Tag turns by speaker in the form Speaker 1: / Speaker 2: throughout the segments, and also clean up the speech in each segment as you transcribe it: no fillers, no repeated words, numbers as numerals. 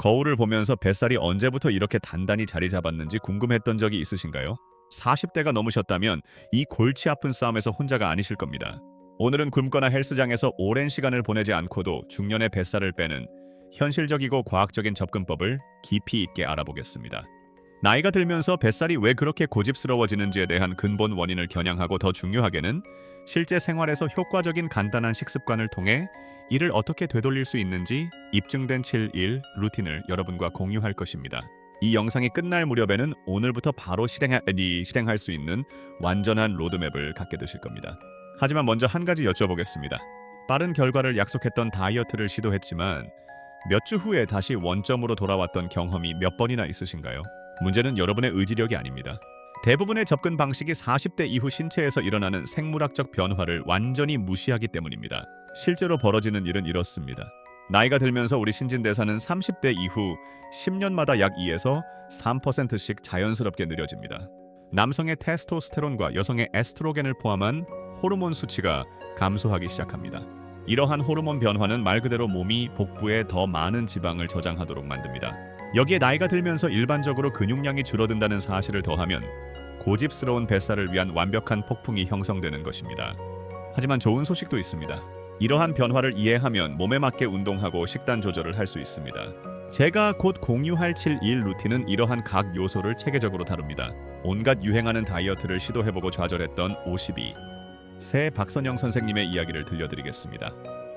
Speaker 1: 거울을 보면서 뱃살이 언제부터 이렇게 단단히 자리 잡았는지 궁금했던 적이 있으신가요? 40대가 넘으셨다면 이 골치 아픈 싸움에서 혼자가 아니실 겁니다. 오늘은 굶거나 헬스장에서 오랜 시간을 보내지 않고도 중년의 뱃살을 빼는 현실적이고 과학적인 접근법을 깊이 있게 알아보겠습니다. 나이가 들면서 뱃살이 왜 그렇게 고집스러워지는지에 대한 근본 원인을 겨냥하고 더 중요하게는 실제 생활에서 효과적인 간단한 식습관을 통해 이를 어떻게 되돌릴 수 있는지 입증된 7일 루틴을 여러분과 공유할 것입니다. 이 영상이 끝날 무렵에는 오늘부터 바로 실행할 수 있는 완전한 로드맵을 갖게 되실 겁니다. 하지만 먼저 한 가지 여쭤보겠습니다. 빠른 결과를 약속했던 다이어트를 시도했지만 몇 주 후에 다시 원점으로 돌아왔던 경험이 몇 번이나 있으신가요? 문제는 여러분의 의지력이 아닙니다. 대부분의 접근 방식이 40대 이후 신체에서 일어나는 생물학적 변화를 완전히 무시하기 때문입니다. 실제로 벌어지는 일은 이렇습니다. 나이가 들면서 우리 신진대사는 30대 이후 10년마다 약 2에서 3%씩 자연스럽게 느려집니다. 남성의 테스토스테론과 여성의 에스트로겐을 포함한 호르몬 수치가 감소하기 시작합니다. 이러한 호르몬 변화는 말 그대로 몸이 복부에 더 많은 지방을 저장하도록 만듭니다. 여기에 나이가 들면서 일반적으로 근육량이 줄어든다는 사실을 더하면 고집스러운 뱃살을 위한 완벽한 폭풍이 형성되는 것입니다. 하지만 좋은 소식도 있습니다. 이러한 변화를 이해하면 몸에 맞게 운동하고 식단 조절을 할 수 있습니다. 제가 곧 공유할 7일 루틴은 이러한 각 요소를 체계적으로 다룹니다. 온갖 유행하는 다이어트를 시도해보고 좌절했던 52세 박선영 선생님의 이야기를 들려드리겠습니다.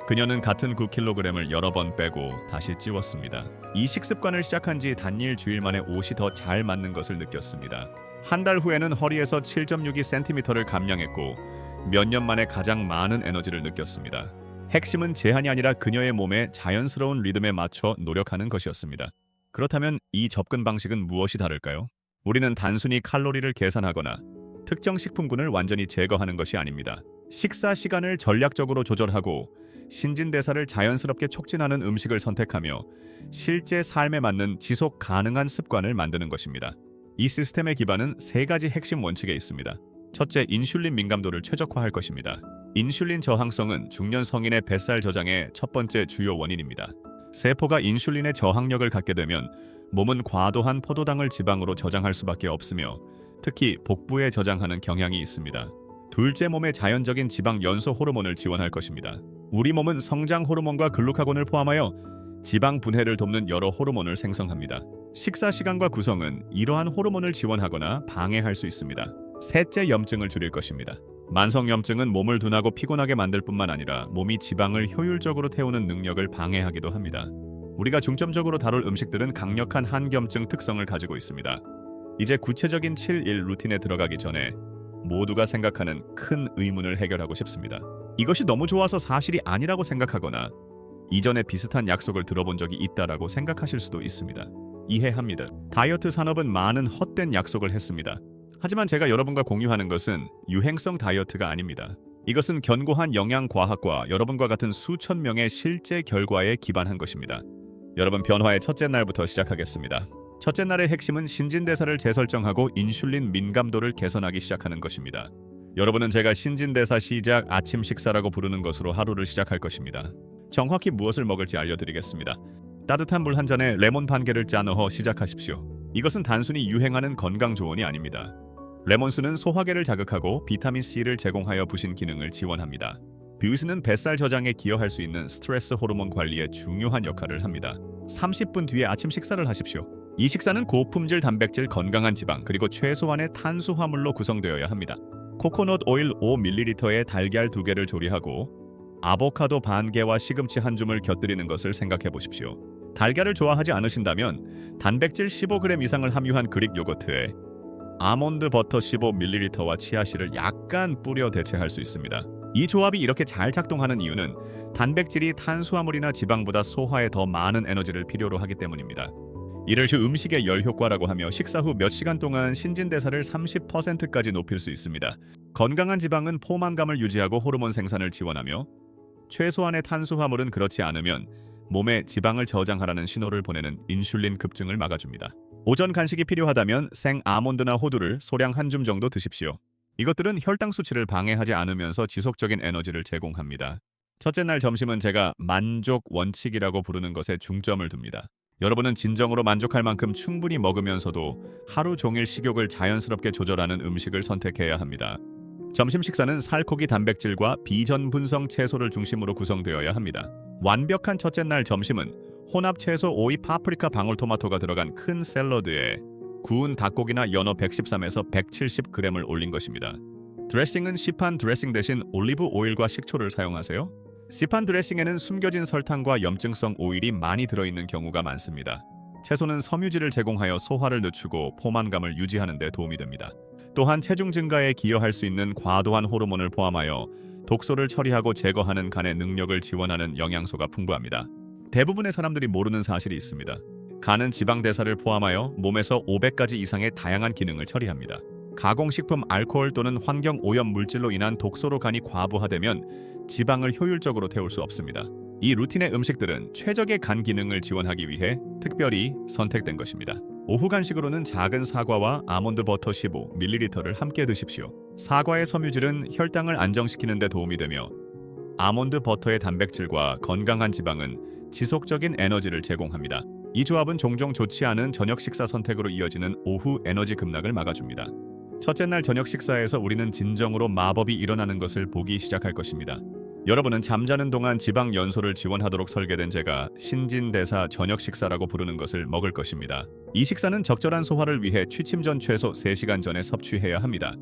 Speaker 1: 그녀는 같은 9kg을 여러 번 빼고 다시 찌웠습니다. 이 식습관을 시작한 지 단일 주일 만에 옷이 더 잘 맞는 것을 느꼈습니다. 한 달 후에는 허리에서 7.62cm를 감량했고 몇 년 만에 가장 많은 에너지를 느꼈습니다. 핵심은 제한이 아니라 그녀의 몸의 자연스러운 리듬에 맞춰 노력하는 것이었습니다. 그렇다면 이 접근 방식은 무엇이 다를까요? 우리는 단순히 칼로리를 계산하거나 특정 식품군을 완전히 제거하는 것이 아닙니다. 식사 시간을 전략적으로 조절하고 신진대사를 자연스럽게 촉진하는 음식을 선택하며 실제 삶에 맞는 지속 가능한 습관을 만드는 것입니다. 이 시스템의 기반은 세 가지 핵심 원칙에 있습니다. 첫째, 인슐린 민감도를 최적화할 것입니다. 인슐린 저항성은 중년 성인의 뱃살 저장의 첫 번째 주요 원인입니다. 세포가 인슐린의 저항력을 갖게 되면 몸은 과도한 포도당을 지방으로 저장할 수밖에 없으며 특히 복부에 저장하는 경향이 있습니다. 둘째, 몸의 자연적인 지방 연소 호르몬을 지원할 것입니다. 우리 몸은 성장 호르몬과 글루카곤을 포함하여 지방 분해를 돕는 여러 호르몬을 생성합니다. 식사 시간과 구성은 이러한 호르몬을 지원하거나 방해할 수 있습니다. 셋째, 염증을 줄일 것입니다. 만성염증은 몸을 둔하고 피곤하게 만들 뿐만 아니라 몸이 지방을 효율적으로 태우는 능력을 방해하기도 합니다. 우리가 중점적으로 다룰 음식들은 강력한 한겸증 특성을 가지고 있습니다. 이제 구체적인 7일 루틴에 들어가기 전에 모두가 생각하는 큰 의문을 해결하고 싶습니다. 이것이 너무 좋아서 사실이 아니라고 생각하거나 이전에 비슷한 약속을 들어본 적이 있다라고 생각하실 수도 있습니다. 이해합니다. 다이어트 산업은 많은 헛된 약속을 했습니다. 하지만 제가 여러분과 공유하는 것은 유행성 다이어트가 아닙니다. 이것은 견고한 영양과학과 여러분과 같은 수천 명의 실제 결과에 기반한 것입니다. 여러분, 변화의 첫째 날부터 시작하겠습니다. 첫째 날의 핵심은 신진대사를 재설정하고 인슐린 민감도를 개선하기 시작하는 것입니다. 여러분은 제가 신진대사 시작 아침 식사라고 부르는 것으로 하루를 시작할 것입니다. 정확히 무엇을 먹을지 알려드리겠습니다. 따뜻한 물 한 잔에 레몬 반 개를 짜 넣어 시작하십시오. 이것은 단순히 유행하는 건강 조언이 아닙니다. 레몬수는 소화계를 자극하고 비타민C를 제공하여 부신 기능을 지원합니다. 뷰스는 뱃살 저장에 기여할 수 있는 스트레스 호르몬 관리에 중요한 역할을 합니다. 30분 뒤에 아침 식사를 하십시오. 이 식사는 고품질 단백질, 건강한 지방, 그리고 최소한의 탄수화물로 구성되어야 합니다. 코코넛 오일 5ml에 달걀 2개를 조리하고 아보카도 반 개와 시금치 한 줌을 곁들이는 것을 생각해 보십시오. 달걀을 좋아하지 않으신다면 단백질 15g 이상을 함유한 그릭 요거트에 아몬드 버터 15ml와 치아씨를 약간 뿌려 대체할 수 있습니다. 이 조합이 이렇게 잘 작동하는 이유는 단백질이 탄수화물이나 지방보다 소화에 더 많은 에너지를 필요로 하기 때문입니다. 이를 음식의 열 효과라고 하며 식사 후 몇 시간 동안 신진대사를 30%까지 높일 수 있습니다. 건강한 지방은 포만감을 유지하고 호르몬 생산을 지원하며 최소한의 탄수화물은 그렇지 않으면 몸에 지방을 저장하라는 신호를 보내는 인슐린 급증을 막아줍니다. 오전 간식이 필요하다면 생 아몬드나 호두를 소량 한 줌 정도 드십시오. 이것들은 혈당 수치를 방해하지 않으면서 지속적인 에너지를 제공합니다. 첫째 날 점심은 제가 만족 원칙이라고 부르는 것에 중점을 둡니다. 여러분은 진정으로 만족할 만큼 충분히 먹으면서도 하루 종일 식욕을 자연스럽게 조절하는 음식을 선택해야 합니다. 점심 식사는 살코기 단백질과 비전분성 채소를 중심으로 구성되어야 합니다. 완벽한 첫째 날 점심은 혼합 채소, 오이, 파프리카, 방울토마토가 들어간 큰 샐러드에 구운 닭고기나 연어 113에서 170g을 올린 것입니다. 드레싱은 시판 드레싱 대신 올리브 오일과 식초를 사용하세요. 시판 드레싱에는 숨겨진 설탕과 염증성 오일이 많이 들어있는 경우가 많습니다. 채소는 섬유질을 제공하여 소화를 늦추고 포만감을 유지하는 데 도움이 됩니다. 또한 체중 증가에 기여할 수 있는 과도한 호르몬을 포함하여 독소를 처리하고 제거하는 간의 능력을 지원하는 영양소가 풍부합니다. 대부분의 사람들이 모르는 사실이 있습니다. 간은 지방 대사를 포함하여 몸에서 500가지 이상의 다양한 기능을 처리합니다. 가공식품, 알코올 또는 환경 오염 물질로 인한 독소로 간이 과부하되면 지방을 효율적으로 태울 수 없습니다. 이 루틴의 음식들은 최적의 간 기능을 지원하기 위해 특별히 선택된 것입니다. 오후 간식으로는 작은 사과와 아몬드 버터 15ml를 함께 드십시오. 사과의 섬유질은 혈당을 안정시키는 데 도움이 되며 아몬드 버터의 단백질과 건강한 지방은 지속적인 에너지를 제공합니다. 이 조합은 종종 좋지 않은 저녁 식사 선택으로 이어지는 오후 에너지 급락을 막아줍니다. 첫째 날 저녁 식사에서 우리는 진정으로 마법이 일어나는 것을 보기 시작할 것입니다. 여러분은 잠자는 동안 지방 연소를 지원하도록 설계된 제가 신진대사 저녁 식사라고 부르는 것을 먹을 것입니다. 이 식사는 적절한 소화를 위해 취침 전 최소 3시간 전에 섭취해야 합니다.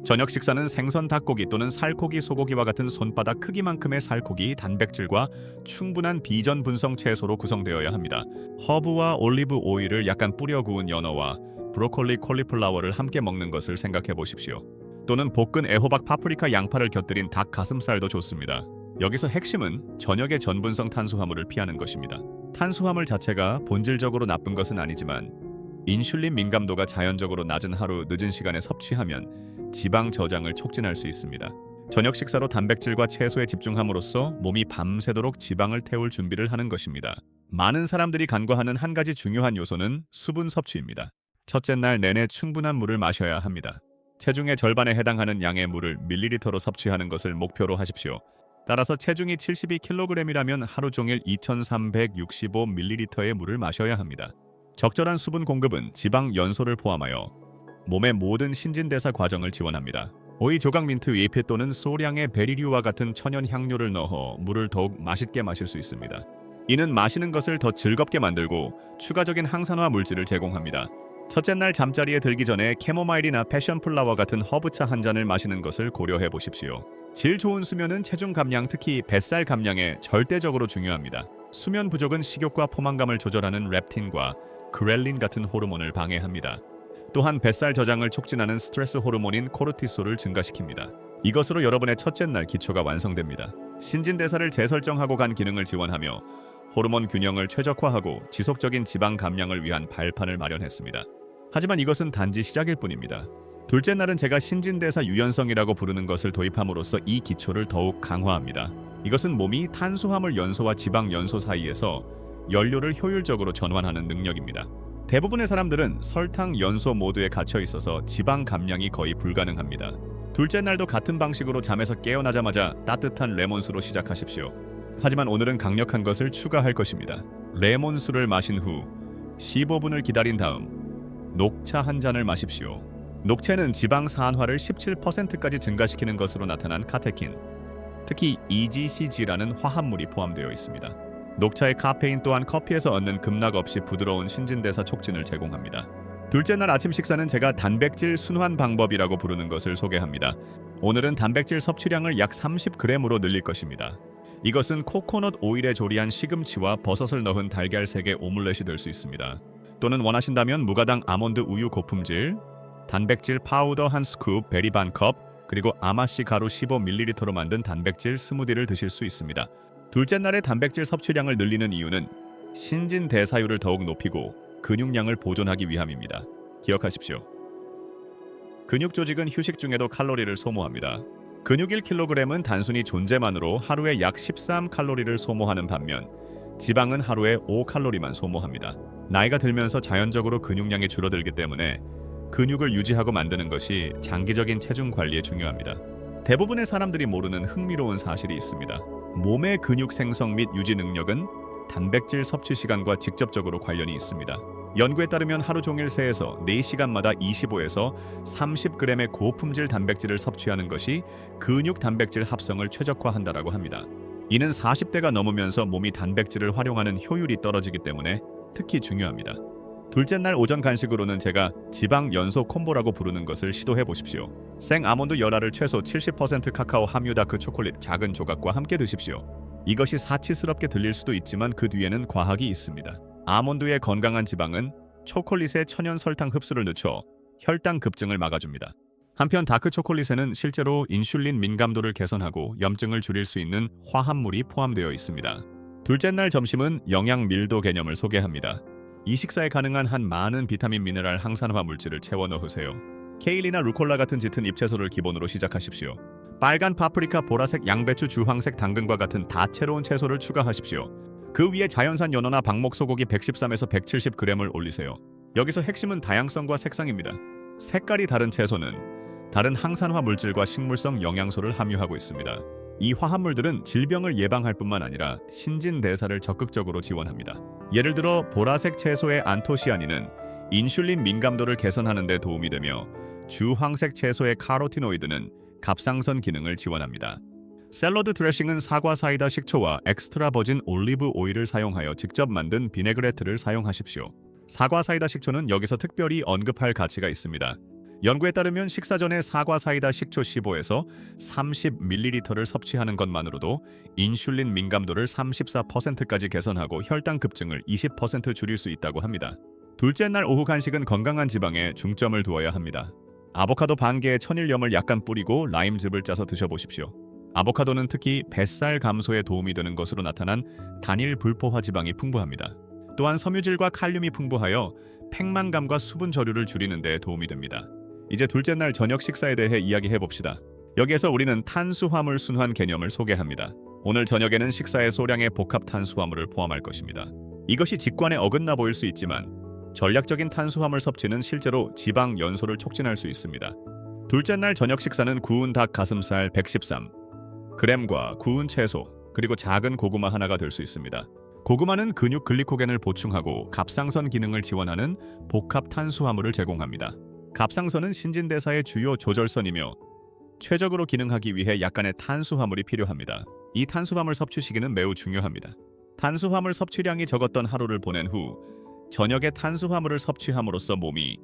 Speaker 1: 저녁 식사는 생선, 닭고기 또는 살코기, 소고기와 같은 손바닥 크기만큼의 살코기, 단백질과 충분한 비전 분성 채소로 구성되어야 합니다. 허브와 올리브 오일을 약간 뿌려 구운 연어와 브로콜리, 콜리플라워를 함께 먹는 것을 생각해 보십시오. 또는 볶은 애호박, 파프리카, 양파를 곁들인 닭 가슴살도 좋습니다. 여기서 핵심은 저녁의 전분성 탄수화물을 피하는 것입니다. 탄수화물 자체가 본질적으로 나쁜 것은 아니지만 인슐린 민감도가 자연적으로 낮은 하루 늦은 시간에 섭취하면 지방 저장을 촉진할 수 있습니다. 저녁 식사로 단백질과 채소에 집중함으로써 몸이 밤새도록 지방을 태울 준비를 하는 것입니다. 많은 사람들이 간과하는 한 가지 중요한 요소는 수분 섭취입니다. 첫째 날 내내 충분한 물을 마셔야 합니다. 체중의 절반에 해당하는 양의 물을 밀리리터로 섭취하는 것을 목표로 하십시오. 따라서 체중이 72kg이라면 하루 종일 2365ml의 물을 마셔야 합니다. 적절한 수분 공급은 지방 연소를 포함하여 몸의 모든 신진대사 과정을 지원합니다. 오이, 조각, 민트, 잎 또는 소량의 베리류와 같은 천연 향료를 넣어 물을 더욱 맛있게 마실 수 있습니다. 이는 마시는 것을 더 즐겁게 만들고 추가적인 항산화 물질을 제공합니다. 첫째 날 잠자리에 들기 전에 캐모마일이나 패션플라워 같은 허브차 한 잔을 마시는 것을 고려해 보십시오. 질 좋은 수면은 체중 감량, 특히 뱃살 감량에 절대적으로 중요합니다. 수면 부족은 식욕과 포만감을 조절하는 렙틴과 그렐린 같은 호르몬을 방해합니다. 또한 뱃살 저장을 촉진하는 스트레스 호르몬인 코르티솔을 증가시킵니다. 이것으로 여러분의 첫째 날 기초가 완성됩니다. 신진대사를 재설정하고 간 기능을 지원하며 호르몬 균형을 최적화하고 지속적인 지방 감량을 위한 발판을 마련했습니다. 하지만 이것은 단지 시작일 뿐입니다. 둘째 날은 제가 신진대사 유연성이라고 부르는 것을 도입함으로써 이 기초를 더욱 강화합니다. 이것은 몸이 탄수화물 연소와 지방 연소 사이에서 연료를 효율적으로 전환하는 능력입니다. 대부분의 사람들은 설탕 연소 모드에 갇혀 있어서 지방 감량이 거의 불가능합니다. 둘째 날도 같은 방식으로 잠에서 깨어나자마자 따뜻한 레몬수로 시작하십시오. 하지만 오늘은 강력한 것을 추가할 것입니다. 레몬수를 마신 후 15분을 기다린 다음 녹차 한 잔을 마십시오. 녹차는 지방 산화를 17%까지 증가시키는 것으로 나타난 카테킨, 특히 EGCG라는 화합물이 포함되어 있습니다. 녹차의 카페인 또한 커피에서 얻는 급락 없이 부드러운 신진대사 촉진을 제공합니다. 둘째 날 아침 식사는 제가 단백질 순환 방법이라고 부르는 것을 소개합니다. 오늘은 단백질 섭취량을 약 30g으로 늘릴 것입니다. 이것은 코코넛 오일에 조리한 시금치와 버섯을 넣은 달걀 3개 오믈렛이 될 수 있습니다. 또는 원하신다면 무가당 아몬드 우유 고품질, 단백질 파우더 한 스쿱, 베리 반 컵, 그리고 아마씨 가루 15ml로 만든 단백질 스무디를 드실 수 있습니다. 둘째 날의 단백질 섭취량을 늘리는 이유는 신진대사율을 더욱 높이고 근육량을 보존하기 위함입니다. 기억하십시오. 근육 조직은 휴식 중에도 칼로리를 소모합니다. 근육 1kg은 단순히 존재만으로 하루에 약 13칼로리를 소모하는 반면 지방은 하루에 5칼로리만 소모합니다. 나이가 들면서 자연적으로 근육량이 줄어들기 때문에 근육을 유지하고 만드는 것이 장기적인 체중 관리에 중요합니다. 대부분의 사람들이 모르는 흥미로운 사실이 있습니다. 몸의 근육 생성 및 유지 능력은 단백질 섭취 시간과 직접적으로 관련이 있습니다. 연구에 따르면 하루 종일 세에서 4시간마다 25에서 30g의 고품질 단백질을 섭취하는 것이 근육 단백질 합성을 최적화한다라고 합니다. 이는 40대가 넘으면서 몸이 단백질을 활용하는 효율이 떨어지기 때문에 특히 중요합니다. 둘째 날 오전 간식으로는 제가 지방 연소 콤보라고 부르는 것을 시도해 보십시오. 생 아몬드 열알을 최소 70% 카카오 함유 다크 초콜릿 작은 조각과 함께 드십시오. 이것이 사치스럽게 들릴 수도 있지만 그 뒤에는 과학이 있습니다. 아몬드의 건강한 지방은 초콜릿의 천연 설탕 흡수를 늦춰 혈당 급증을 막아줍니다. 한편 다크 초콜릿에는 실제로 인슐린 민감도를 개선하고 염증을 줄일 수 있는 화합물이 포함되어 있습니다. 둘째 날 점심은 영양 밀도 개념을 소개합니다. 이 식사에 가능한 한 많은 비타민, 미네랄, 항산화 물질을 채워 넣으세요. 케일이나 루콜라 같은 짙은 잎채소를 기본으로 시작하십시오. 빨간 파프리카, 보라색 양배추, 주황색 당근과 같은 다채로운 채소를 추가하십시오. 그 위에 자연산 연어나 방목 소고기 113에서 170g을 올리세요. 여기서 핵심은 다양성과 색상입니다. 색깔이 다른 채소는 다른 항산화 물질과 식물성 영양소를 함유하고 있습니다. 이 화합물들은 질병을 예방할 뿐만 아니라 신진대사를 적극적으로 지원합니다. 예를 들어 보라색 채소의 안토시아닌은 인슐린 민감도를 개선하는 데 도움이 되며 주황색 채소의 카로티노이드는 갑상선 기능을 지원합니다. 샐러드 드레싱은 사과 사이다 식초와 엑스트라 버진 올리브 오일을 사용하여 직접 만든 비네그레트를 사용하십시오. 사과 사이다 식초는 여기서 특별히 언급할 가치가 있습니다. 연구에 따르면 식사 전에 사과 사이다 식초 15에서 30ml를 섭취하는 것만으로도 인슐린 민감도를 34%까지 개선하고 혈당 급증을 20% 줄일 수 있다고 합니다. 둘째 날 오후 간식은 건강한 지방에 중점을 두어야 합니다. 아보카도 반 개에 천일염을 약간 뿌리고 라임즙을 짜서 드셔보십시오. 아보카도는 특히 뱃살 감소에 도움이 되는 것으로 나타난 단일 불포화 지방이 풍부합니다. 또한 섬유질과 칼륨이 풍부하여 팽만감과 수분 저류를 줄이는 데 도움이 됩니다. 이제 둘째 날 저녁 식사에 대해 이야기해 봅시다. 여기에서 우리는 탄수화물 순환 개념을 소개합니다. 오늘 저녁에는 식사에 소량의 복합 탄수화물을 포함할 것입니다. 이것이 직관에 어긋나 보일 수 있지만 전략적인 탄수화물 섭취는 실제로 지방 연소를 촉진할 수 있습니다. 둘째 날 저녁 식사는 구운 닭 가슴살 113g과 구운 채소 그리고 작은 고구마 하나가 될 수 있습니다. 고구마는 근육 글리코겐을 보충하고 갑상선 기능을 지원하는 복합 탄수화물을 제공합니다. 갑상선은 신진대사의 주요 조절선이며 최적으로 기능하기 위해 약간의 탄수화물이 필요합니다. 이 탄수화물 섭취 시기는 매우 중요합니다. 탄수화물 섭취량이 적었던 하루를 보낸 후 저녁에 탄수화물을 섭취함으로써 몸이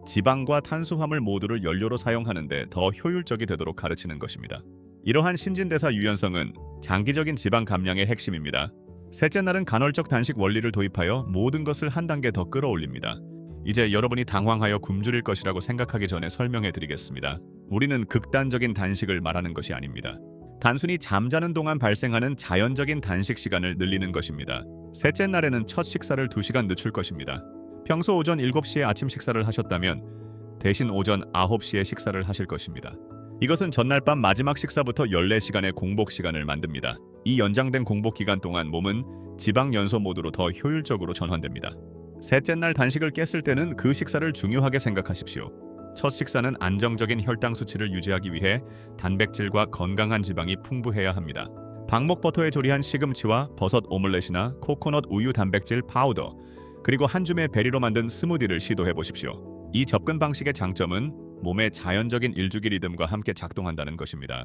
Speaker 1: 지방과 탄수화물 모두를 연료로 사용하는 데 더 효율적이 되도록 가르치는 것입니다. 이러한 신진대사 유연성은 장기적인 지방 감량의 핵심입니다. 셋째 날은 간헐적 단식 원리를 도입하여 모든 것을 한 단계 더 끌어올립니다. 이제 여러분이 당황하여 굶주릴 것이라고 생각하기 전에 설명해 드리겠습니다. 우리는 극단적인 단식을 말하는 것이 아닙니다. 단순히 잠자는 동안 발생하는 자연적인 단식 시간을 늘리는 것입니다. 셋째 날에는 첫 식사를 2시간 늦출 것입니다. 평소 오전 7시에 아침 식사를 하셨다면 대신 오전 9시에 식사를 하실 것입니다. 이것은 전날 밤 마지막 식사부터 14시간의 공복 시간을 만듭니다. 이 연장된 공복 기간 동안 몸은 지방 연소 모드로 더 효율적으로 전환됩니다. 셋째 날 단식을 깼을 때는 그 식사를 중요하게 생각하십시오. 첫 식사는 안정적인 혈당 수치를 유지하기 위해 단백질과 건강한 지방이 풍부해야 합니다. 방목 버터에 조리한 시금치와 버섯 오믈렛이나 코코넛 우유 단백질 파우더, 그리고 한 줌의 베리로 만든 스무디를 시도해 보십시오. 이 접근 방식의 장점은 몸의 자연적인 일주기 리듬과 함께 작동한다는 것입니다.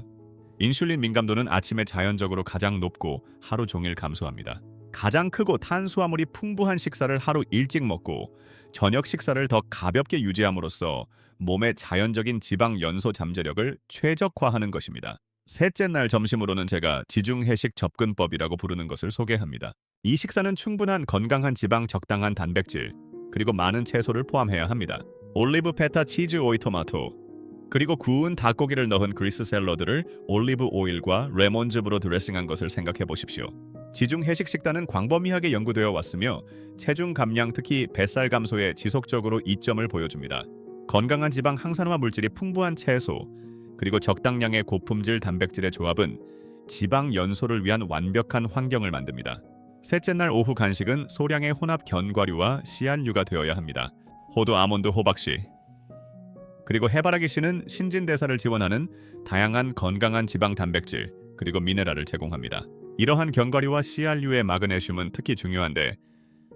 Speaker 1: 인슐린 민감도는 아침에 자연적으로 가장 높고 하루 종일 감소합니다. 가장 크고 탄수화물이 풍부한 식사를 하루 일찍 먹고 저녁 식사를 더 가볍게 유지함으로써 몸의 자연적인 지방 연소 잠재력을 최적화하는 것입니다. 셋째 날 점심으로는 제가 지중해식 접근법이라고 부르는 것을 소개합니다. 이 식사는 충분한 건강한 지방, 적당한 단백질, 그리고 많은 채소를 포함해야 합니다. 올리브, 페타, 치즈, 오이, 토마토, 그리고 구운 닭고기를 넣은 그리스 샐러드를 올리브 오일과 레몬즙으로 드레싱한 것을 생각해 보십시오. 지중 해식 식단은 광범위하게 연구되어 왔으며 체중 감량, 특히 뱃살 감소에 지속적으로 이점을 보여줍니다. 건강한 지방, 항산화 물질이 풍부한 채소, 그리고 적당량의 고품질 단백질의 조합은 지방 연소를 위한 완벽한 환경을 만듭니다. 셋째 날 오후 간식은 소량의 혼합 견과류와 씨앗류가 되어야 합니다. 호두, 아몬드, 호박씨, 그리고 해바라기 씨는 신진대사를 지원하는 다양한 건강한 지방 단백질, 그리고 미네랄을 제공합니다. 이러한 견과류와 씨알류의 마그네슘은 특히 중요한데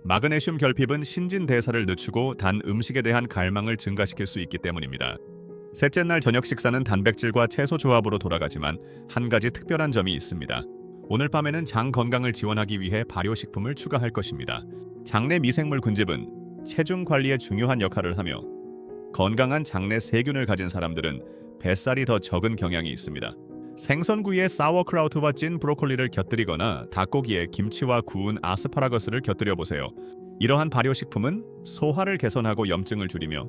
Speaker 1: 마그네슘 결핍은 신진대사를 늦추고 단 음식에 대한 갈망을 증가시킬 수 있기 때문입니다. 셋째 날 저녁 식사는 단백질과 채소 조합으로 돌아가지만 한 가지 특별한 점이 있습니다. 오늘 밤에는 장 건강을 지원하기 위해 발효식품을 추가할 것입니다. 장내 미생물 군집은 체중 관리에 중요한 역할을 하며 건강한 장내 세균을 가진 사람들은 뱃살이 더 적은 경향이 있습니다. 생선구이에 사워크라우트와 찐 브로콜리를 곁들이거나 닭고기에 김치와 구운 아스파라거스를 곁들여 보세요. 이러한 발효식품은 소화를 개선하고 염증을 줄이며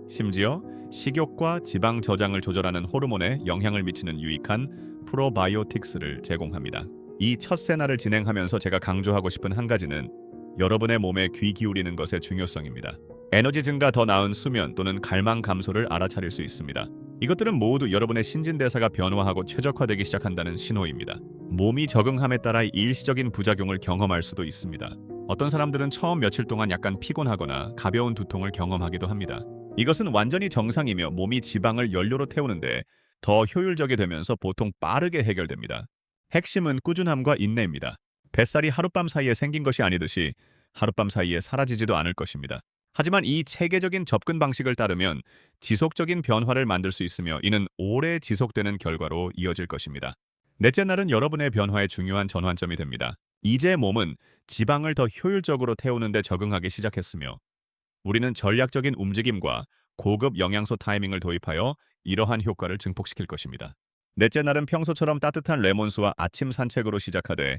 Speaker 1: 심지어 식욕과 지방 저장을 조절하는 호르몬에 영향을 미치는 유익한 프로바이오틱스를 제공합니다. 이 첫째 날을 진행하면서 제가 강조하고 싶은 한 가지는 여러분의 몸에 귀 기울이는 것의 중요성입니다. 에너지 증가, 더 나은 수면 또는 갈망 감소를 알아차릴 수 있습니다. 이것들은 모두 여러분의 신진대사가 변화하고 최적화되기 시작한다는 신호입니다. 몸이 적응함에 따라 일시적인 부작용을 경험할 수도 있습니다. 어떤 사람들은 처음 며칠 동안 약간 피곤하거나 가벼운 두통을 경험하기도 합니다. 이것은 완전히 정상이며 몸이 지방을 연료로 태우는데 더 효율적이 되면서 보통 빠르게 해결됩니다. 핵심은 꾸준함과 인내입니다. 뱃살이 하룻밤 사이에 생긴 것이 아니듯이 하룻밤 사이에 사라지지도 않을 것입니다. 하지만 이 체계적인 접근 방식을 따르면 지속적인 변화를 만들 수 있으며 이는 오래 지속되는 결과로 이어질 것입니다. 넷째 날은 여러분의 변화의 중요한 전환점이 됩니다. 이제 몸은 지방을 더 효율적으로 태우는 데 적응하기 시작했으며 우리는 전략적인 움직임과 고급 영양소 타이밍을 도입하여 이러한 효과를 증폭시킬 것입니다. 넷째 날은 평소처럼 따뜻한 레몬수와 아침 산책으로 시작하되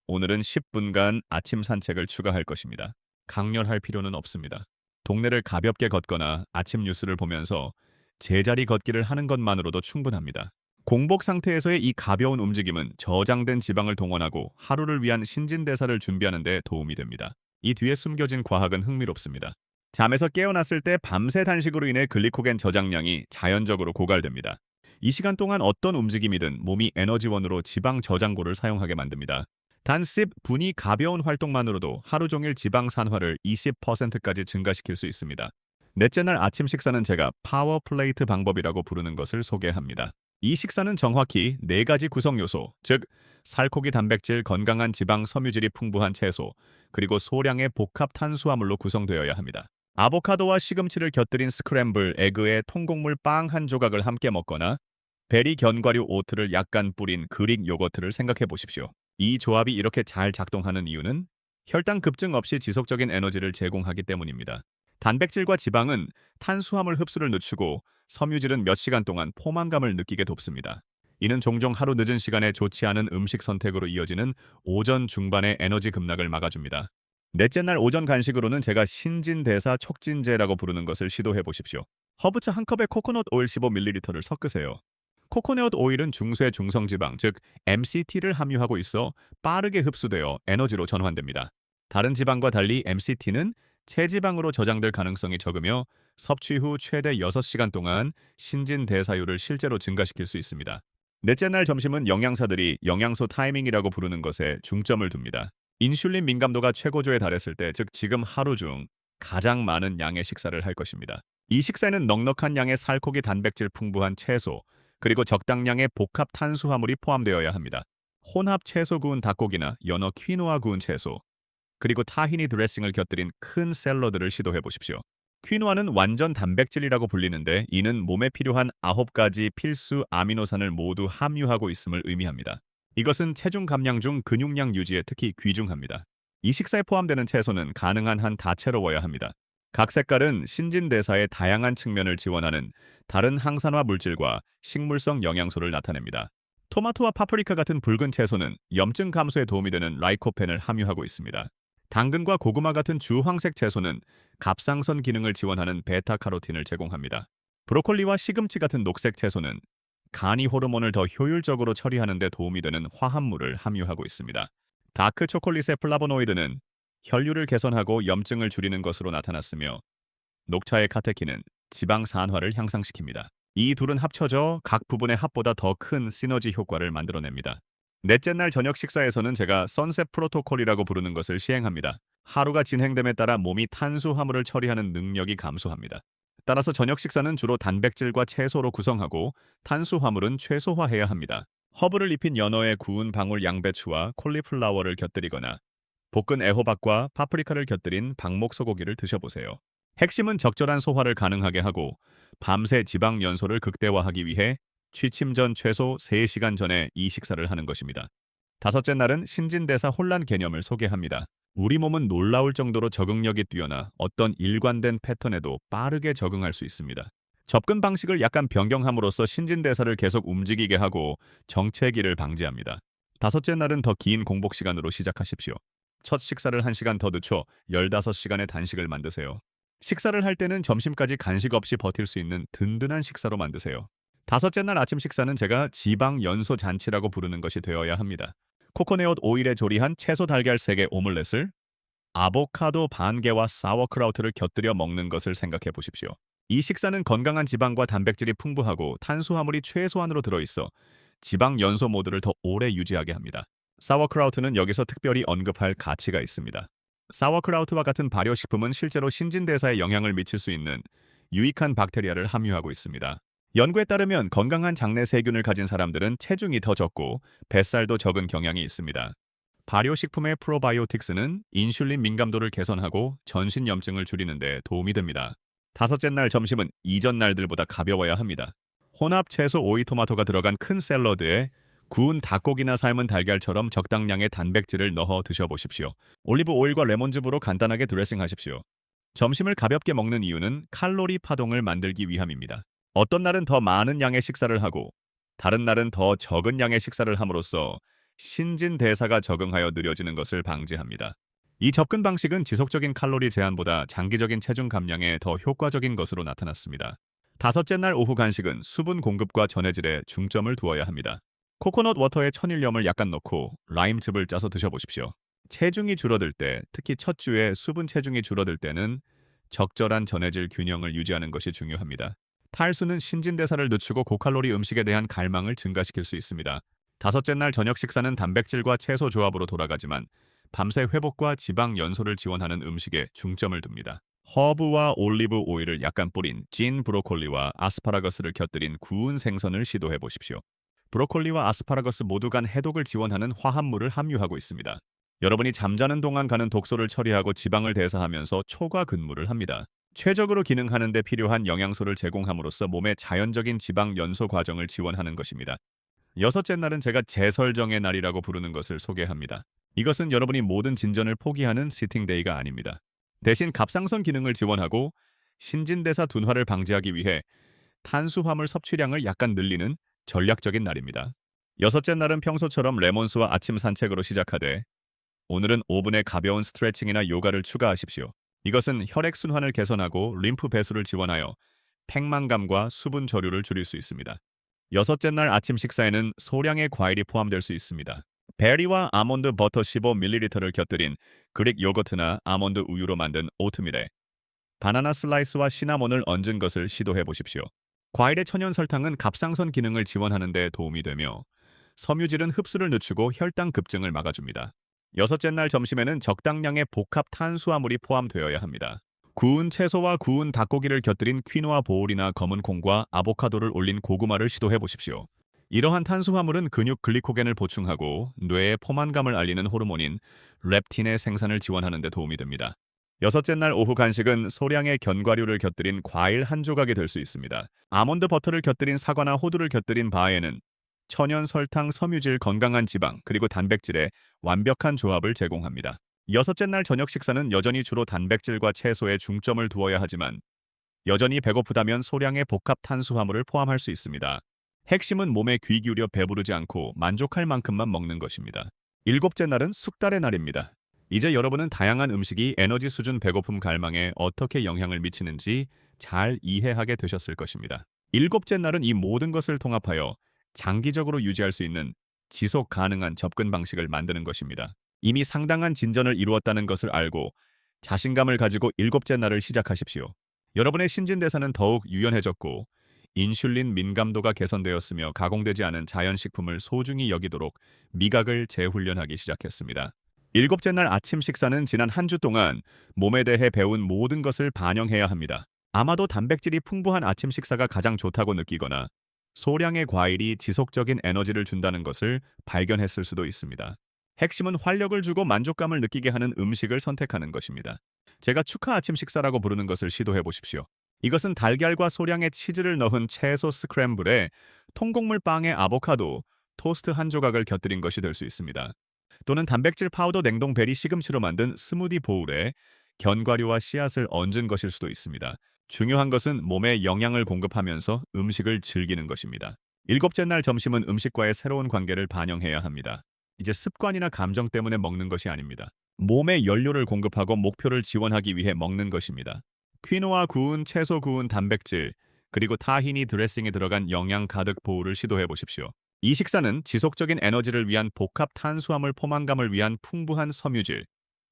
Speaker 1: 오늘은 10분간 아침 산책을 추가할 것입니다. 강렬할 필요는 없습니다. 동네를 가볍게 걷거나 아침 뉴스를 보면서 제자리 걷기를 하는 것만으로도 충분합니다. 공복 상태에서의 이 가벼운 움직임은 저장된 지방을 동원하고 하루를 위한 신진대사를 준비하는 데 도움이 됩니다. 이 뒤에 숨겨진 과학은 흥미롭습니다. 잠에서 깨어났을 때 밤새 단식으로 인해 글리코겐 저장량이 자연적으로 고갈됩니다. 이 시간 동안 어떤 움직임이든 몸이 에너지원으로 지방 저장고를 사용하게 만듭니다. 단 10분이 가벼운 활동만으로도 하루 종일 지방 산화를 20%까지 증가시킬 수 있습니다. 넷째 날 아침 식사는 제가 파워 플레이트 방법이라고 부르는 것을 소개합니다. 이 식사는 정확히 4가지 구성 요소, 즉 살코기 단백질, 건강한 지방, 섬유질이 풍부한 채소, 그리고 소량의 복합 탄수화물로 구성되어야 합니다. 아보카도와 시금치를 곁들인 스크램블 에그에 통곡물 빵 한 조각을 함께 먹거나 베리 견과류 오트를 약간 뿌린 그릭 요거트를 생각해 보십시오. 이 조합이 이렇게 잘 작동하는 이유는 혈당 급증 없이 지속적인 에너지를 제공하기 때문입니다. 단백질과 지방은 탄수화물 흡수를 늦추고 섬유질은 몇 시간 동안 포만감을 느끼게 돕습니다. 이는 종종 하루 늦은 시간에 좋지 않은 음식 선택으로 이어지는 오전 중반의 에너지 급락을 막아줍니다. 넷째 날 오전 간식으로는 제가 신진대사 촉진제라고 부르는 것을 시도해 보십시오. 허브차 한 컵에 코코넛 오일 15ml를 섞으세요. 코코넛 오일은 중쇄 중성지방, 즉 MCT를 함유하고 있어 빠르게 흡수되어 에너지로 전환됩니다. 다른 지방과 달리 MCT는 체지방으로 저장될 가능성이 적으며 섭취 후 최대 6시간 동안 신진대사율을 실제로 증가시킬 수 있습니다. 넷째 날 점심은 영양사들이 영양소 타이밍이라고 부르는 것에 중점을 둡니다. 인슐린 민감도가 최고조에 달했을 때, 즉 지금 하루 중 가장 많은 양의 식사를 할 것입니다. 이 식사에는 넉넉한 양의 살코기 단백질 풍부한 채소, 그리고 적당량의 복합 탄수화물이 포함되어야 합니다. 혼합 채소 구운 닭고기나 연어 퀴노아 구운 채소, 그리고 타히니 드레싱을 곁들인 큰 샐러드를 시도해 보십시오. 퀴노아는 완전 단백질이라고 불리는데 이는 몸에 필요한 9가지 필수 아미노산을 모두 함유하고 있음을 의미합니다. 이것은 체중 감량 중 근육량 유지에 특히 귀중합니다. 이 식사에 포함되는 채소는 가능한 한 다채로워야 합니다. 각 색깔은 신진대사의 다양한 측면을 지원하는 다른 항산화 물질과 식물성 영양소를 나타냅니다. 토마토와 파프리카 같은 붉은 채소는 염증 감소에 도움이 되는 라이코펜을 함유하고 있습니다. 당근과 고구마 같은 주황색 채소는 갑상선 기능을 지원하는 베타카로틴을 제공합니다. 브로콜리와 시금치 같은 녹색 채소는 간이 호르몬을 더 효율적으로 처리하는 데 도움이 되는 화합물을 함유하고 있습니다. 다크 초콜릿의 플라보노이드는 혈류를 개선하고 염증을 줄이는 것으로 나타났으며 녹차의 카테킨은 지방 산화를 향상시킵니다. 이 둘은 합쳐져 각 부분의 합보다 더 큰 시너지 효과를 만들어냅니다. 넷째 날 저녁 식사에서는 제가 선셋 프로토콜이라고 부르는 것을 시행합니다. 하루가 진행됨에 따라 몸이 탄수화물을 처리하는 능력이 감소합니다. 따라서 저녁 식사는 주로 단백질과 채소로 구성하고 탄수화물은 최소화해야 합니다. 허브를 입힌 연어에 구운 방울 양배추와 콜리플라워를 곁들이거나 볶은 애호박과 파프리카를 곁들인 박목 소고기를 드셔보세요. 핵심은 적절한 소화를 가능하게 하고 밤새 지방 연소를 극대화하기 위해 취침 전 최소 3시간 전에 이 식사를 하는 것입니다. 다섯째 날은 신진대사 혼란 개념을 소개합니다. 우리 몸은 놀라울 정도로 적응력이 뛰어나 어떤 일관된 패턴에도 빠르게 적응할 수 있습니다. 접근 방식을 약간 변경함으로써 신진대사를 계속 움직이게 하고 정체기를 방지합니다. 다섯째 날은 더 긴 공복 시간으로 시작하십시오. 첫 식사를 1시간 더 늦춰 15시간의 단식을 만드세요. 식사를 할 때는 점심까지 간식 없이 버틸 수 있는 든든한 식사로 만드세요. 다섯째 날 아침 식사는 제가 지방 연소 잔치라고 부르는 것이 되어야 합니다. 코코넛 오일에 조리한 채소 달걀 3개 오믈렛을 아보카도 반 개와 사워크라우트를 곁들여 먹는 것을 생각해 보십시오. 이 식사는 건강한 지방과 단백질이 풍부하고 탄수화물이 최소한으로 들어있어 지방 연소 모드를 더 오래 유지하게 합니다. 사워크라우트는 여기서 특별히 언급할 가치가 있습니다. 사워크라우트와 같은 발효식품은 실제로 신진대사에 영향을 미칠 수 있는 유익한 박테리아를 함유하고 있습니다. 연구에 따르면 건강한 장내 세균을 가진 사람들은 체중이 더 적고 뱃살도 적은 경향이 있습니다. 발효식품의 프로바이오틱스는 인슐린 민감도를 개선하고 전신염증을 줄이는 데 도움이 됩니다. 다섯째 날 점심은 이전 날들보다 가벼워야 합니다. 혼합 채소 오이토마토가 들어간 큰 샐러드에 구운 닭고기나 삶은 달걀처럼 적당량의 단백질을 넣어 드셔보십시오. 올리브 오일과 레몬즙으로 간단하게 드레싱하십시오. 점심을 가볍게 먹는 이유는 칼로리 파동을 만들기 위함입니다. 어떤 날은 더 많은 양의 식사를 하고 다른 날은 더 적은 양의 식사를 함으로써 신진대사가 적응하여 느려지는 것을 방지합니다. 이 접근 방식은 지속적인 칼로리 제한보다 장기적인 체중 감량에 더 효과적인 것으로 나타났습니다. 다섯째 날 오후 간식은 수분 공급과 전해질에 중점을 두어야 합니다. 코코넛 워터에 천일염을 약간 넣고 라임즙을 짜서 드셔보십시오. 체중이 줄어들 때, 특히 첫 주에 수분 체중이 줄어들 때는 적절한 전해질 균형을 유지하는 것이 중요합니다. 탈수는 신진대사를 늦추고 고칼로리 음식에 대한 갈망을 증가시킬 수 있습니다. 다섯째 날 저녁 식사는 단백질과 채소 조합으로 돌아가지만 밤새 회복과 지방 연소를 지원하는 음식에 중점을 둡니다. 허브와 올리브 오일을 약간 뿌린 찐 브로콜리와 아스파라거스를 곁들인 구운 생선을 시도해 보십시오. 브로콜리와 아스파라거스 모두 간 해독을 지원하는 화합물을 함유하고 있습니다. 여러분이 잠자는 동안 가는 독소를 처리하고 지방을 대사하면서 초과 근무를 합니다. 최적으로 기능하는 데 필요한 영양소를 제공함으로써 몸의 자연적인 지방 연소 과정을 지원하는 것입니다. 여섯째 날은 제가 재설정의 날이라고 부르는 것을 소개합니다. 이것은 여러분이 모든 진전을 포기하는 시팅데이가 아닙니다. 대신 갑상선 기능을 지원하고 신진대사 둔화를 방지하기 위해 탄수화물 섭취량을 약간 늘리는 전략적인 날입니다. 여섯째 날은 평소처럼 레몬수와 아침 산책으로 시작하되 오늘은 5분의 가벼운 스트레칭이나 요가를 추가하십시오. 이것은 혈액순환을 개선하고 림프 배수를 지원하여 팽만감과 수분 저류를 줄일 수 있습니다. 여섯째 날 아침 식사에는 소량의 과일이 포함될 수 있습니다. 베리와 아몬드 버터 15ml를 곁들인 그릭 요거트나 아몬드 우유로 만든 오트밀에 바나나 슬라이스와 시나몬을 얹은 것을 시도해 보십시오. 과일의 천연 설탕은 갑상선 기능을 지원하는 데 도움이 되며 섬유질은 흡수를 늦추고 혈당 급증을 막아줍니다. 여섯째 날 점심에는 적당량의 복합 탄수화물이 포함되어야 합니다. 구운 채소와 구운 닭고기를 곁들인 퀴노아 보울이나 검은 콩과 아보카도를 올린 고구마를 시도해 보십시오. 이러한 탄수화물은 근육 글리코겐을 보충하고 뇌의 포만감을 알리는 호르몬인 렙틴의 생산을 지원하는 데 도움이 됩니다. 여섯째 날 오후 간식은 소량의 견과류를 곁들인 과일 한 조각이 될 수 있습니다. 아몬드 버터를 곁들인 사과나 호두를 곁들인 바에는 천연 설탕, 섬유질, 건강한 지방, 그리고 단백질의 완벽한 조합을 제공합니다. 여섯째 날 저녁 식사는 여전히 주로 단백질과 채소에 중점을 두어야 하지만 여전히 배고프다면 소량의 복합 탄수화물을 포함할 수 있습니다. 핵심은 몸에 귀 기울여 배부르지 않고 만족할 만큼만 먹는 것입니다. 일곱째 날은 숙달의 날입니다. 이제 여러분은 다양한 음식이 에너지 수준 배고픔 갈망에 어떻게 영향을 미치는지 잘 이해하게 되셨을 것입니다. 일곱째 날은 이 모든 것을 통합하여 장기적으로 유지할 수 있는 지속 가능한 접근 방식을 만드는 것입니다. 이미 상당한 진전을 이루었다는 것을 알고 자신감을 가지고 일곱째 날을 시작하십시오. 여러분의 신진대사는 더욱 유연해졌고 인슐린 민감도가 개선되었으며 가공되지 않은 자연식품을 소중히 여기도록 미각을 재훈련하기 시작했습니다. 일곱째 날 아침 식사는 지난 한 주 동안 몸에 대해 배운 모든 것을 반영해야 합니다. 아마도 단백질이 풍부한 아침 식사가 가장 좋다고 느끼거나 소량의 과일이 지속적인 에너지를 준다는 것을 발견했을 수도 있습니다. 핵심은 활력을 주고 만족감을 느끼게 하는 음식을 선택하는 것입니다. 제가 축하 아침 식사라고 부르는 것을 시도해 보십시오. 이것은 달걀과 소량의 치즈를 넣은 채소 스크램블에 통곡물 빵에 아보카도, 토스트 한 조각을 곁들인 것이 될 수 있습니다. 또는 단백질 파우더 냉동 베리 시금치로 만든 스무디 보울에 견과류와 씨앗을 얹은 것일 수도 있습니다. 중요한 것은 몸에 영양을 공급하면서 음식을 즐기는 것입니다. 일곱째 날 점심은 음식과의 새로운 관계를 반영해야 합니다. 이제 습관이나 감정 때문에 먹는 것이 아닙니다. 몸에 연료를 공급하고 목표를 지원하기 위해 먹는 것입니다. 퀴노아 구운, 채소 구운 단백질, 그리고 타히니 드레싱에 들어간 영양 가득 보울을 시도해 보십시오. 이 식사는 지속적인 에너지를 위한 복합 탄수화물 포만감을 위한 풍부한 섬유질,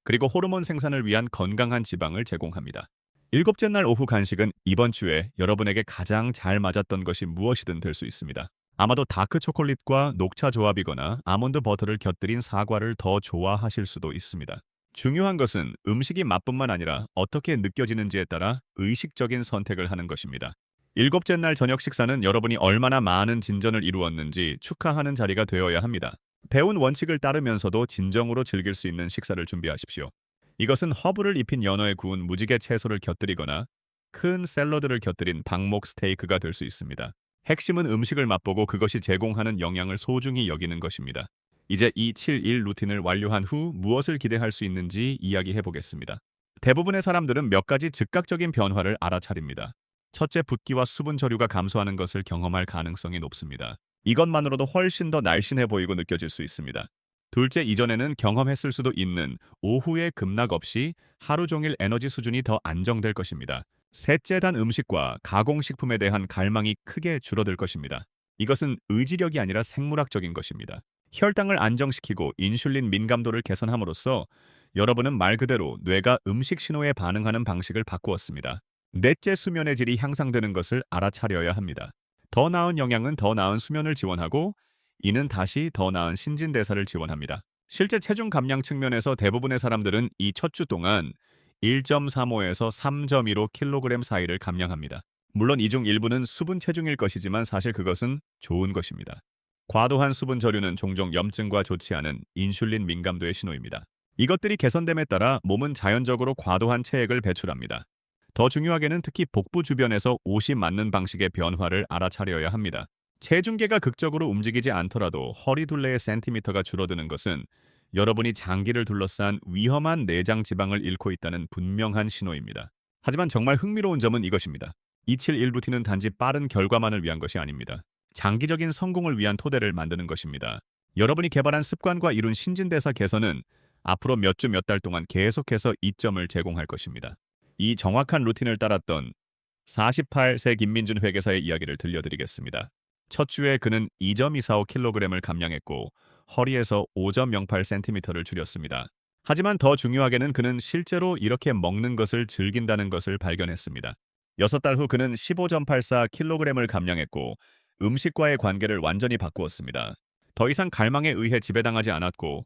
Speaker 1: 그리고 호르몬 생산을 위한 건강한 지방을 제공합니다. 일곱째 날 오후 간식은 이번 주에 여러분에게 가장 잘 맞았던 것이 무엇이든 될 수 있습니다. 아마도 다크 초콜릿과 녹차 조합이거나 아몬드 버터를 곁들인 사과를 더 좋아하실 수도 있습니다. 중요한 것은 음식이 맛뿐만 아니라 어떻게 느껴지는지에 따라 의식적인 선택을 하는 것입니다. 일곱째 날 저녁 식사는 여러분이 얼마나 많은 진전을 이루었는지 축하하는 자리가 되어야 합니다. 배운 원칙을 따르면서도 진정으로 즐길 수 있는 식사를 준비하십시오. 이것은 허브를 입힌 연어에 구운 무지개 채소를 곁들이거나 큰 샐러드를 곁들인 방목 스테이크가 될 수 있습니다. 핵심은 음식을 맛보고 그것이 제공하는 영양을 소중히 여기는 것입니다. 이제 이 7일 루틴을 완료한 후 무엇을 기대할 수 있는지 이야기해 보겠습니다. 대부분의 사람들은 몇 가지 즉각적인 변화를 알아차립니다. 첫째, 붓기와 수분 저류가 감소하는 것을 경험할 가능성이 높습니다. 이것만으로도 훨씬 더 날씬해 보이고 느껴질 수 있습니다. 둘째, 이전에는 경험했을 수도 있는 오후에 급락 없이 하루 종일 에너지 수준이 더 안정될 것입니다. 셋째, 단 음식과 가공식품에 대한 갈망이 크게 줄어들 것입니다. 이것은 의지력이 아니라 생물학적인 것입니다. 혈당을 안정시키고 인슐린 민감도를 개선함으로써 여러분은 말 그대로 뇌가 음식 신호에 반응하는 방식을 바꾸었습니다. 넷째, 수면의 질이 향상되는 것을 알아차려야 합니다. 더 나은 영양은 더 나은 수면을 지원하고 이는 다시 더 나은 신진대사를 지원합니다. 실제 체중 감량 측면에서 대부분의 사람들은 이 첫 주 동안 1.35에서 3.15kg 사이를 감량합니다. 물론 이 중 일부는 수분 체중일 것이지만 사실 그것은 좋은 것입니다. 과도한 수분 저류는 종종 염증과 좋지 않은 인슐린 민감도의 신호입니다. 이것들이 개선됨에 따라 몸은 자연적으로 과도한 체액을 배출합니다. 더 중요하게는 특히 복부 주변에서 옷이 맞는 방식의 변화를 알아차려야 합니다. 체중계가 극적으로 움직이지 않더라도 허리 둘레의 센티미터가 줄어드는 것은 여러분이 장기를 둘러싼 위험한 내장 지방을 잃고 있다는 분명한 신호입니다. 하지만 정말 흥미로운 점은 이것입니다. 271 루틴은 단지 빠른 결과만을 위한 것이 아닙니다. 장기적인 성공을 위한 토대를 만드는 것입니다. 여러분이 개발한 습관과 이룬 신진대사 개선은 앞으로 몇 주 몇 달 동안 계속해서 이점을 제공할 것입니다. 이 정확한 루틴을 따랐던 48세 김민준 회계사의 이야기를 들려드리겠습니다. 첫 주에 그는 2.245kg을 감량했고 허리에서 5.08cm를 줄였습니다. 하지만 더 중요하게는 그는 실제로 이렇게 먹는 것을 즐긴다는 것을 발견했습니다. 6달 후 그는 15.84kg을 감량했고 음식과의 관계를 완전히 바꾸었습니다. 더 이상 갈망에 의해 지배당하지 않았고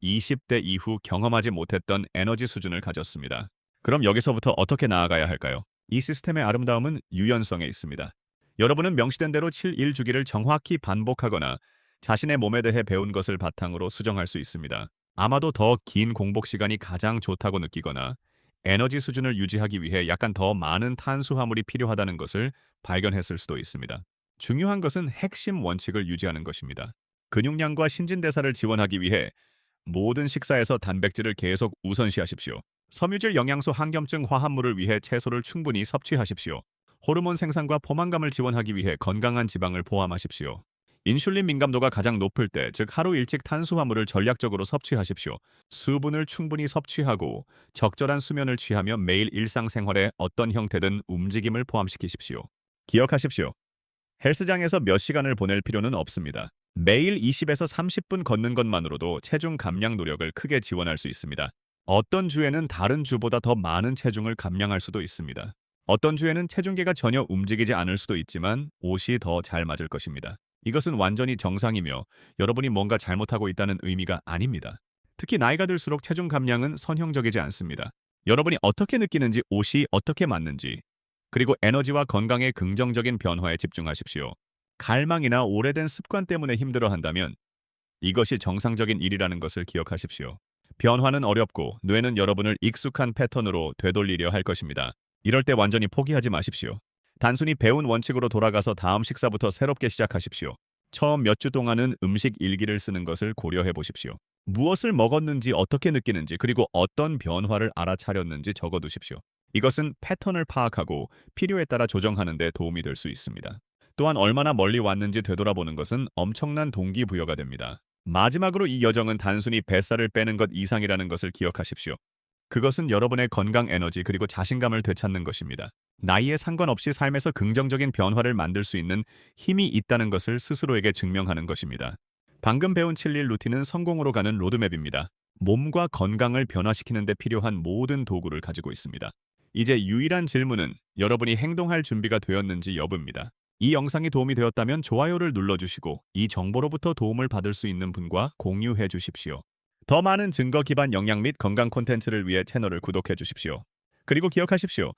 Speaker 1: 20대 이후 경험하지 못했던 에너지 수준을 가졌습니다. 그럼 여기서부터 어떻게 나아가야 할까요? 이 시스템의 아름다움은 유연성에 있습니다. 여러분은 명시된 대로 7일 주기를 정확히 반복하거나 자신의 몸에 대해 배운 것을 바탕으로 수정할 수 있습니다. 아마도 더 긴 공복 시간이 가장 좋다고 느끼거나 에너지 수준을 유지하기 위해 약간 더 많은 탄수화물이 필요하다는 것을 발견했을 수도 있습니다. 중요한 것은 핵심 원칙을 유지하는 것입니다. 근육량과 신진대사를 지원하기 위해 모든 식사에서 단백질을 계속 우선시하십시오. 섬유질, 영양소, 항염증, 화합물을 위해 채소를 충분히 섭취하십시오. 호르몬 생산과 포만감을 지원하기 위해 건강한 지방을 포함하십시오. 인슐린 민감도가 가장 높을 때, 즉 하루 일찍 탄수화물을 전략적으로 섭취하십시오. 수분을 충분히 섭취하고 적절한 수면을 취하며 매일 일상생활에 어떤 형태든 움직임을 포함시키십시오. 기억하십시오. 헬스장에서 몇 시간을 보낼 필요는 없습니다. 매일 20에서 30분 걷는 것만으로도 체중 감량 노력을 크게 지원할 수 있습니다. 어떤 주에는 다른 주보다 더 많은 체중을 감량할 수도 있습니다. 어떤 주에는 체중계가 전혀 움직이지 않을 수도 있지만 옷이 더 잘 맞을 것입니다. 이것은 완전히 정상이며 여러분이 뭔가 잘못하고 있다는 의미가 아닙니다. 특히 나이가 들수록 체중 감량은 선형적이지 않습니다. 여러분이 어떻게 느끼는지, 옷이 어떻게 맞는지, 그리고 에너지와 건강의 긍정적인 변화에 집중하십시오. 갈망이나 오래된 습관 때문에 힘들어한다면 이것이 정상적인 일이라는 것을 기억하십시오. 변화는 어렵고 뇌는 여러분을 익숙한 패턴으로 되돌리려 할 것입니다. 이럴 때 완전히 포기하지 마십시오. 단순히 배운 원칙으로 돌아가서 다음 식사부터 새롭게 시작하십시오. 처음 몇 주 동안은 음식 일기를 쓰는 것을 고려해 보십시오. 무엇을 먹었는지 어떻게 느끼는지 그리고 어떤 변화를 알아차렸는지 적어두십시오. 이것은 패턴을 파악하고 필요에 따라 조정하는 데 도움이 될 수 있습니다. 또한 얼마나 멀리 왔는지 되돌아보는 것은 엄청난 동기부여가 됩니다. 마지막으로 이 여정은 단순히 뱃살을 빼는 것 이상이라는 것을 기억하십시오. 그것은 여러분의 건강 에너지 그리고 자신감을 되찾는 것입니다. 나이에 상관없이 삶에서 긍정적인 변화를 만들 수 있는 힘이 있다는 것을 스스로에게 증명하는 것입니다. 방금 배운 7일 루틴은 성공으로 가는 로드맵입니다. 몸과 건강을 변화시키는 데 필요한 모든 도구를 가지고 있습니다. 이제 유일한 질문은 여러분이 행동할 준비가 되었는지 여부입니다. 이 영상이 도움이 되었다면 좋아요를 눌러주시고 이 정보로부터 도움을 받을 수 있는 분과 공유해 주십시오. 더 많은 증거 기반 영양 및 건강 콘텐츠를 위해 채널을 구독해 주십시오. 그리고 기억하십시오.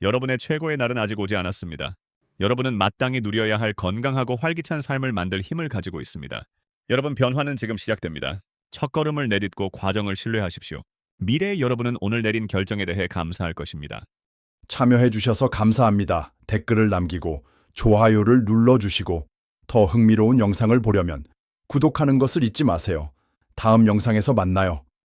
Speaker 1: 여러분의 최고의 날은 아직 오지 않았습니다. 여러분은 마땅히 누려야 할 건강하고 활기찬 삶을 만들 힘을 가지고 있습니다. 여러분, 변화는 지금 시작됩니다. 첫걸음을 내딛고 과정을 신뢰하십시오. 미래의 여러분은 오늘 내린 결정에 대해 감사할 것입니다.
Speaker 2: 참여해 주셔서 감사합니다. 댓글을 남기고 좋아요를 눌러주시고 더 흥미로운 영상을 보려면 구독하는 것을 잊지 마세요. 다음 영상에서 만나요.